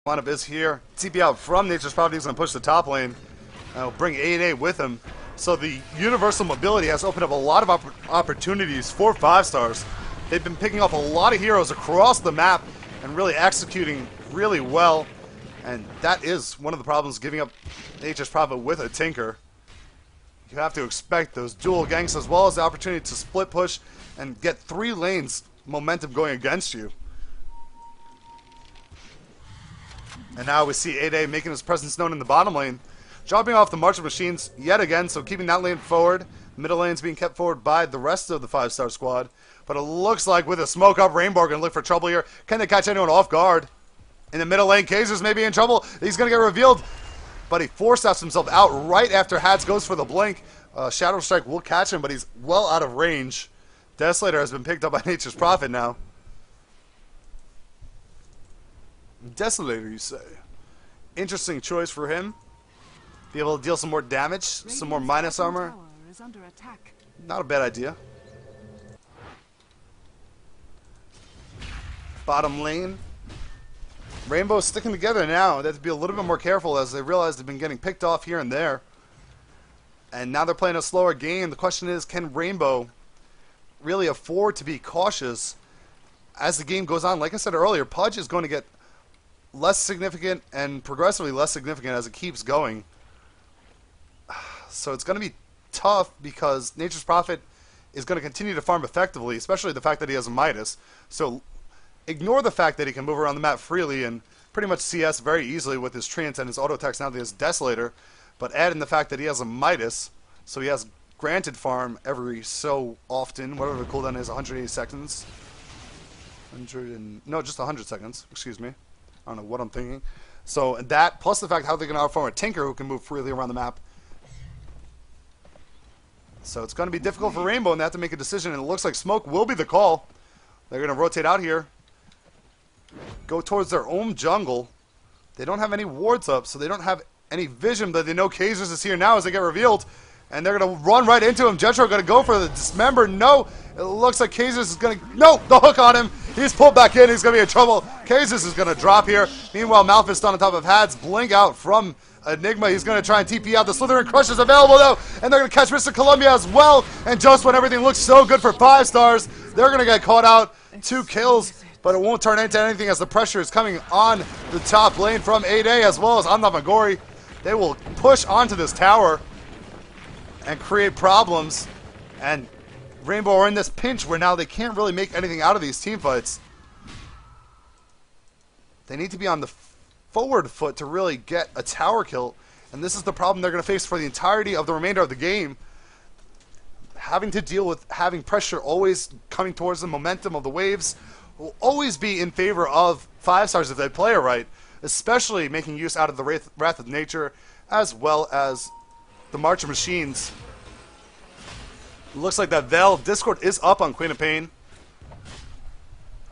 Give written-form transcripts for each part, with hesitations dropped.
Lineup is here. TP out from Nature's Prophet. He's going to push the top lane. He'll bring 8A with him. So the universal mobility has opened up a lot of opportunities for 5 stars. They've been picking up a lot of heroes across the map and really executing really well. And that is one of the problems, giving up Nature's Prophet with a Tinker. You have to expect those dual ganks as well as the opportunity to split push and get 3 lanes momentum going against you. And now we see 8A making his presence known in the bottom lane, dropping off the March of Machines yet again, so keeping that lane forward. Middle lane's being kept forward by the rest of the 5-star squad. But it looks like with a smoke up, Rainbow are going to look for trouble here. Can they catch anyone off guard? In the middle lane, Kazers may be in trouble. He's going to get revealed. But he force-outs himself out right after Hats goes for the blink. Shadow Strike will catch him, but he's well out of range. Desolator has been picked up by Nature's Prophet now. Desolator, you say? Interesting choice for him. Be able to deal some more damage, some more minus armor. Not a bad idea. Bottom lane. Rainbow sticking together now. They have to be a little bit more careful as they realize they've been getting picked off here and there. And now they're playing a slower game. The question is, can Rainbow really afford to be cautious as the game goes on? Like I said earlier, Pudge is going to get less significant and progressively less significant as it keeps going. So it's going to be tough because Nature's Prophet is going to continue to farm effectively, especially the fact that he has a Midas. So ignore the fact that he can move around the map freely and pretty much CS very easily with his Treant and his auto attacks now that he has Desolator. But add in the fact that he has a Midas, so he has granted farm every so often. Whatever the cooldown is, 180 seconds. No, just 100 seconds. Excuse me. I don't know what I'm thinking. So that, plus the fact how they can outfarm a Tinker who can move freely around the map. So it's going to be difficult for Rainbow, and they have to make a decision. And it looks like Smoke will be the call. They're going to rotate out here, go towards their own jungle. They don't have any wards up, so they don't have any vision, but they know Kazers is here now as they get revealed. And they're going to run right into him. Jetro going to go for the Dismember. No, it looks like Kazers is going to... No, the hook on him. He's pulled back in. He's going to be in trouble. Kazers is going to drop here. Meanwhile, Malphite on top of Hads. Blink out from Enigma. He's going to try and TP out. The Slytherin Crush is available, though. And they're going to catch Mr. Columbia as well. And just when everything looks so good for 5 stars, they're going to get caught out. 2 kills, but it won't turn into anything as the pressure is coming on the top lane from 8A as well as Amnamagori. They will push onto this tower and create problems, and Rainbow are in this pinch where now they can't really make anything out of these team fights. They need to be on the forward foot to really get a tower kill, and this is the problem they're going to face for the entirety of the remainder of the game. Having to deal with having pressure always coming towards the momentum of the waves will always be in favor of 5 stars if they play it right, especially making use out of the Wrath of Nature as well as the March of Machines. Looks like that Veil Discord is up on Queen of Pain.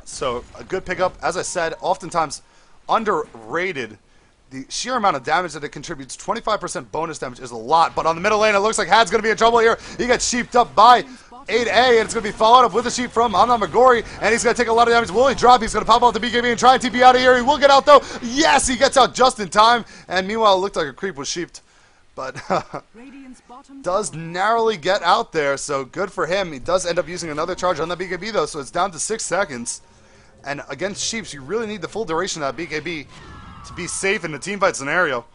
So a good pickup. As I said, oftentimes underrated. The sheer amount of damage that it contributes, 25% bonus damage, is a lot. But on the middle lane, it looks like Had's going to be in trouble here. He gets sheeped up by 8A, and it's going to be followed up with a sheep from Amnamagori, and he's going to take a lot of damage. Will he drop? He's going to pop out the BKB and try and TP out of here. He will get out, though. Yes, he gets out just in time. And meanwhile, it looked like a creep was sheeped. But does narrowly get out there, so good for him. He does end up using another charge on the BKB, though, so it's down to 6 seconds. And against Sheeps, you really need the full duration of that BKB to be safe in the teamfight scenario.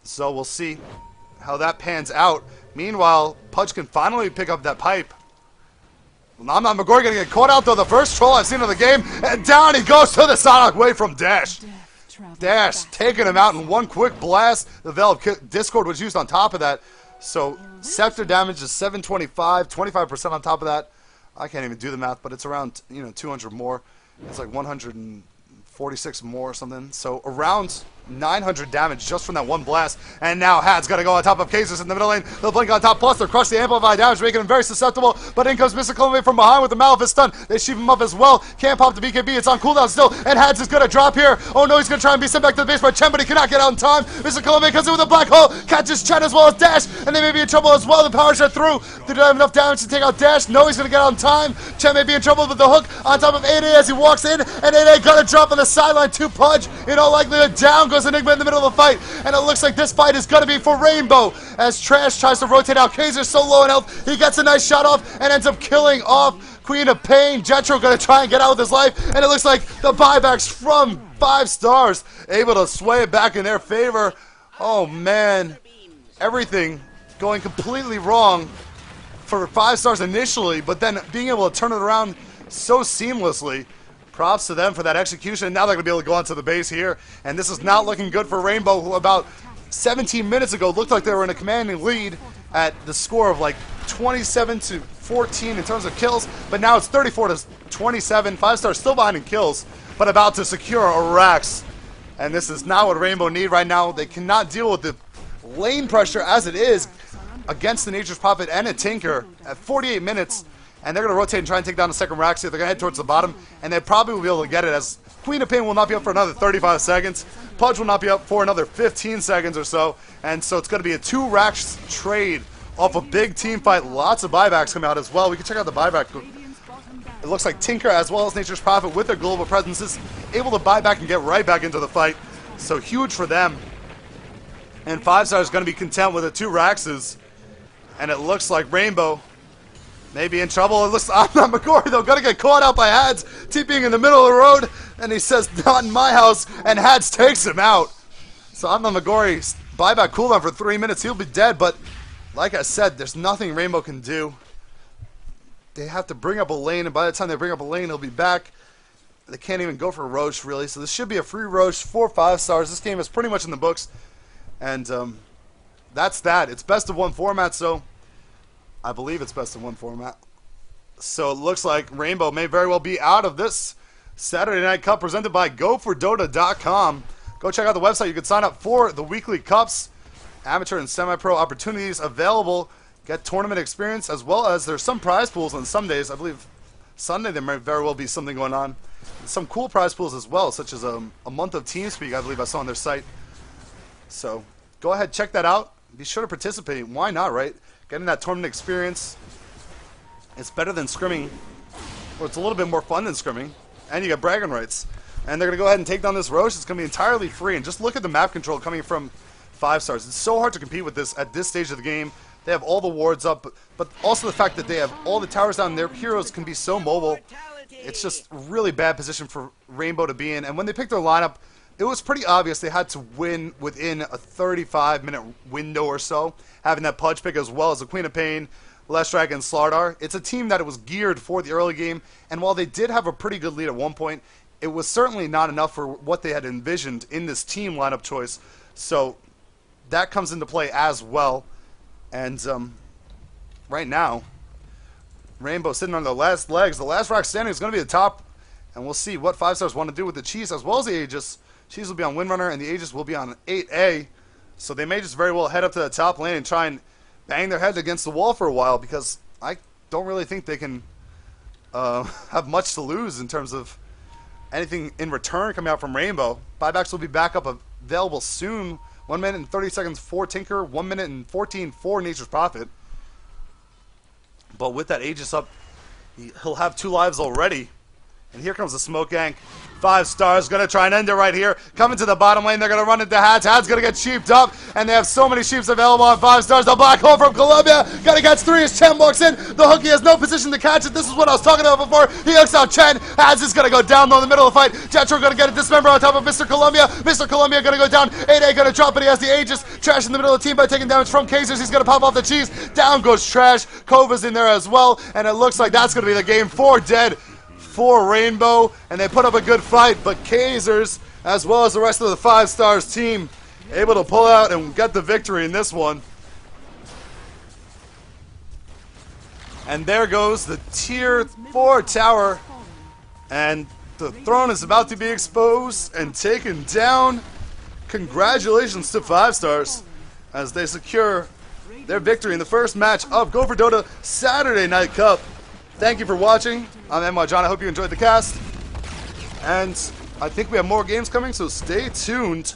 So we'll see how that pans out. Meanwhile, Pudge can finally pick up that pipe. Amnamagori going to get caught out, though. The first troll I've seen of the game. And down he goes to the side away from Dash. Dash taking him out in one quick blast. The Veil of Discord was used on top of that. So Scepter damage is 725, 25% on top of that. I can't even do the math, but it's around 200 more. It's like 146 more or something. So around 900 damage just from that one blast. And now Had's got to go on top of Kazers in the middle lane. They'll blink on top, plus they'll crush the amplified damage, making him very susceptible. But in comes Mr. Columbia from behind with the Malphite stun. They sheep him up as well. Can't pop the BKB. It's on cooldown still. And Had's is going to drop here. Oh no, he's going to try and be sent back to the base by Chen, but he cannot get out in time. Mr. Columbia comes in with a black hole, catches Chen as well as Dash, and they may be in trouble as well. The power shot through. They don't have enough damage to take out Dash. No, he's going to get out in time. Chen may be in trouble with the hook on top of 8A as he walks in, and 8A going to drop on the sideline to Pudge. In all likelihood, down goes Enigma in the middle of the fight, and it looks like this fight is going to be for Rainbow, as Trash tries to rotate out. Kaiser's so low in health, he gets a nice shot off, and ends up killing off Queen of Pain. Jetro going to try and get out with his life, and it looks like the buybacks from 5 stars able to sway it back in their favor. Oh man, everything going completely wrong for 5 stars initially, but then being able to turn it around so seamlessly. Props to them for that execution. Now they're going to be able to go onto the base here, and this is not looking good for Rainbow, who about 17 minutes ago looked like they were in a commanding lead at the score of like 27-14 in terms of kills, but now it's 34-27. 5 stars still behind in kills, but about to secure a Rax. And this is not what Rainbow need right now. They cannot deal with the lane pressure as it is against the Nature's Prophet and a Tinker at 48 minutes. And they're going to rotate and try and take down the second Rax here. They're going to head towards the bottom, and they probably will be able to get it, as Queen of Pain will not be up for another 35 seconds. Pudge will not be up for another 15 seconds or so. And so it's going to be a 2 Rax trade off a big team fight. Lots of buybacks come out as well. We can check out the buyback. It looks like Tinker as well as Nature's Prophet with their global presence is able to buy back and get right back into the fight. So huge for them. And 5 stars is going to be content with the 2 Raxes. And it looks like Rainbow may be in trouble. It looks like McGorry, though, going to get caught out by Hads, TPing in the middle of the road. And he says, not in my house. And Hads takes him out. So McGorry, buyback cooldown for 3 minutes. He'll be dead. But like I said, there's nothing Rainbow can do. They have to bring up a lane. And by the time they bring up a lane, he'll be back. They can't even go for Roche, really. So this should be a free Roche for 5 stars. This game is pretty much in the books. And that's that. It's best of 1 format, so I believe it's best of 1 format. So it looks like Rainbow may very well be out of this Saturday Night Cup presented by Go4Dota.com. Go check out the website. You can sign up for the weekly cups, amateur and semi-pro opportunities available. Get tournament experience, as well as there's some prize pools on some days. I believe Sunday there may very well be something going on. Some cool prize pools as well, such as a month of TeamSpeak, I believe I saw on their site. So go ahead, check that out. Be sure to participate. Why not, right? Getting that tournament experience, it's better than scrimming, or it's a little bit more fun than scrimming, and you get bragging rights. And they're going to go ahead and take down this Roche. It's going to be entirely free, and just look at the map control coming from 5 stars. It's so hard to compete with this at this stage of the game. They have all the wards up, but also the fact that they have all the towers down. Their heroes can be so mobile. It's just a really bad position for Rainbow to be in. And when they picked their lineup, it was pretty obvious they had to win within a 35-minute window or so, having that Pudge pick as well as the Queen of Pain, Lestrak, and Slardar. It's a team that was geared for the early game, and while they did have a pretty good lead at one point, it was certainly not enough for what they had envisioned in this team lineup choice. So that comes into play as well. And right now, Rainbow sitting on the last legs. The last rock standing is going to be the top, and we'll see what 5 stars want to do with the Cheese as well as the Aegis. Cheese will be on Windrunner, and the Aegis will be on 8A. So they may just very well head up to the top lane and try and bang their heads against the wall for a while, because I don't really think they can have much to lose in terms of anything in return coming out from Rainbow. Buybacks will be back up available soon. 1 minute and 30 seconds for Tinker, 1 minute and 14 for Nature's Prophet. But with that Aegis up, he'll have 2 lives already. And here comes the Smoke Gank. 5 stars, going to try and end it right here. Coming to the bottom lane, they're going to run into Hads. Hads going to get sheeped up, and they have so many sheeps available on 5 stars. The Black Hole from Colombia, got to catch 3 as Chen walks in. The hooky has no position to catch it. This is what I was talking about before. He hooks out Chen. Hads is going to go down low in the middle of the fight. Jetro going to get a dismember on top of Mr. Colombia. Mr. Colombia going to go down. 8A going to drop, but he has the Aegis. Trash in the middle of the team by taking damage from Kazers. He's going to pop off the Cheese. Down goes Trash. Kova's in there as well, and it looks like that's going to be the game. 4 dead for Rainbow, and they put up a good fight, but Kazers, as well as the rest of the 5 stars team, able to pull out and get the victory in this one. And there goes the Tier 4 tower, and the throne is about to be exposed and taken down. Congratulations to 5 stars as they secure their victory in the first match of Go4Dota Saturday Night Cup. Thank you for watching. I'm NYJohn. I hope you enjoyed the cast. And I think we have more games coming, so stay tuned.